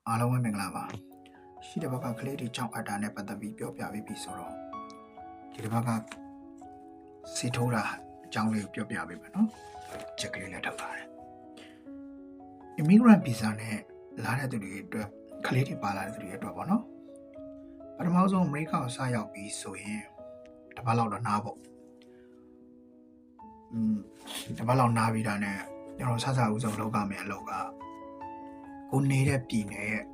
အားလုံးပဲမင်္ဂလာပါရှိတဲ့ဘက်ကကလေးတွေကြောင့်အတာနဲ့ပတ်သက်ပြီးပြောပြပေးပြီဆိုတော့ဒီတစ်ဘက်ကစီထိုးတာအကြောင်းလေးကိုပြောပြပေးမယ်နော်ချက်ကလေးလည်းထောက်ပါတယ် immigrant visa နဲ့လာတဲ့သူတွေအတွက်ကလေးတွေပါလာတဲ့သူတွေအတွက်ပေါ့နော်ပထမဆုံးအမေရိကန်ကိုစရောက်ပြီးဆိုရင်တစ်ပတ်လောက်တော့နားပေါ့တစ်ပတ်လောက်နားပြီးတာနဲ့ကျွန်တော်ဆဦးဆုံးလောက်ကမယ်အလောက်ကကိုနေတဲ့ပြည်နယ်ရဲ့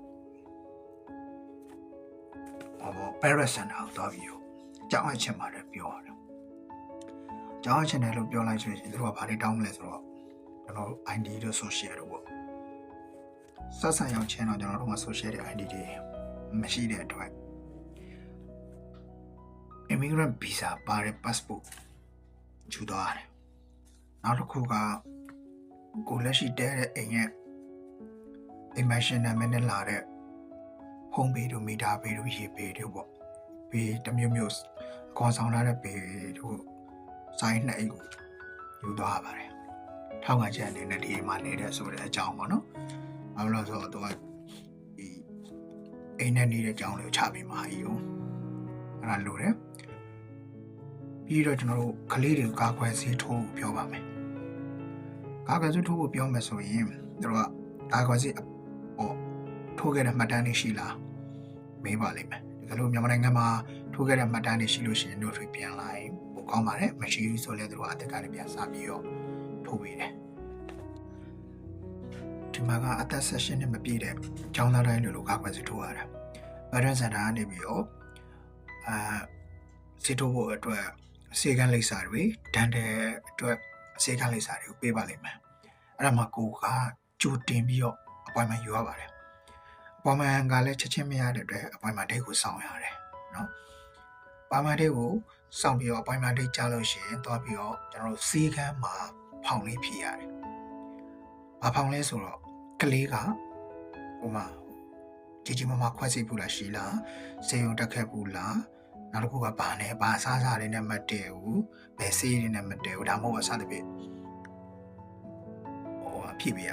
Paris Center ကိုသွားပြီးတော့ကြောင်းအချက်မှာလည်းပြောရတယ်။ကြောင်းအချက်နဲ့လို့ပြောလိုက်ဆိုရင်သူတို့ကဘာတွေတောင်းမလဲဆိုတော့ကျွန်တော် ID တို့ social တို့ပေါ့။ဆက်ဆံရောက်ချင်းတော့ကျွန်တော်တို့က social တွေ ID တွေမရှိတဲ့အတွက် immigrant visa ပါတဲ့ passport ယူသွားရတယ်။နောက်တစ်ခုကကိုလက်ရှိတဲတဲ့အိမ်ရဲ့ imagine နာမည်နဲ့လာတဲ့ဖုန်းပေတို့မီတာပေတို့ရေပေတို့ပေါ့ပေတမျိုးမျိုးခေါ်ဆောင်လာတဲ့ပေတို့စိုင်းနှစ်အိတ်ကိုယူသွားပါတယ်ထောက်ကချက်အနေနဲ့ဒီမှာနေတဲ့ဆိုတဲ့အကြောင်းပေါ့နော်ဘာလို့လဲဆိုတော့သူကဒီအိမ်နဲ့နေတဲ့အကြောင်းလေးကိုချပေးမှာကြီးကိုအဲ့ဒါလို့တယ်ပြီးတော့ကျွန်တော်တို့ကလေးတွေကာကွယ်ဆေးထိုးပြောပါမယ်ကာကွယ်ဆေးထိုးဖို့ပြောမယ်ဆိုရင်တို့ကကာကွယ်ဆေးထိုးခဲ့တဲ့မှတ်တမ်းတွေရှိလားမေးပါလိမ့်မယ်ဒီလိုမြန်မာနိုင်ငံမှာထိုးခဲ့တဲ့မှတ်တမ်းတွေရှိလို့ရှိရင်တို့တွေပြန်လာရင်ပိုကောင်းပါတယ်မရှိဘူးဆိုလည်းတို့ကအသက်ကလည်းပြန်စပြီးတော့ထိုးပေးတယ်ဒီမှာကအသက်16နှစ်မပြည့်တဲ့ကျောင်းသားတိုင်းလိုကာကွယ်ဆေးထိုးရတာဗရန်စန်တာကနေပြီးတော့ဆေးထိုးဖို့အတွက်စေကန်းလိပ်စာတွေဒန်တဲ့အတွက်စေကန်းလိပ်စာတွေကိုပေးပါလိမ့်မယ်အဲ့ဒါမှကိုကကြိုတင်ပြီးတော့ appointment ယူရပါတယ်ပေါ်မှန်ကလည်းချက်ချင်းမရတဲ့အတွက် appointment date ကိုစောင့်ရတယ်နော် appointment date ကိုစောင့်ပြီးတော့ appointment date ကြာလို့ရှိရင်သွားပြီးတော့ကျွန်တော်တို့စီးကမ်းမှာဖောင်လေးဖြည့်ရတယ်။ဘာဖောင်လဲဆိုတော့ကလေးကဟိုမှာကြီးမမခွက်စိတ်ဘူးလားရှိလားစေုံတက်ခဲ့ဘူးလားနောက်တစ်ခုကဘာနဲ့ဘာစားစားလေးနဲ့မတည့်ဘူးဘယ်ဆေးလေးနဲ့မတည့်ဘူးဒါမှမဟုတ်အစသဖြင့်ဖြည့်ပြရ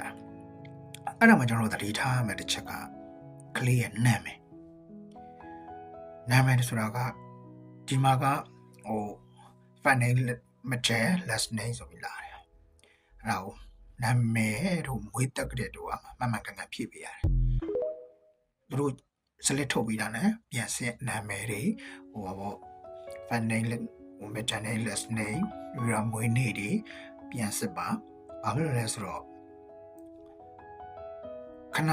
အဲ့ဒါမှကျွန်တော်တို့သတိထားရမယ်တစ်ချက်ကကလေးရဲ့နာမည်ဆိုတာကဒီမှာကfirst name မကျဲ last name ဆိုပြီးလာတယ်အဲ့ဒါကိုနာမည်တို့မွေးတက်တဲ့တို့ကမှန်ကန်ဖြည့်ပေးရတယ်သူတို့စလစ်ထုတ်ပြီးတာနဲ့ပြန်စစ်နာမည်တွေfirst name မကျဲ last name ပြီးတော့မွေးနေ့တွေပြန်စစ်ပါဘာလို့လဲဆိုတော့ခဏ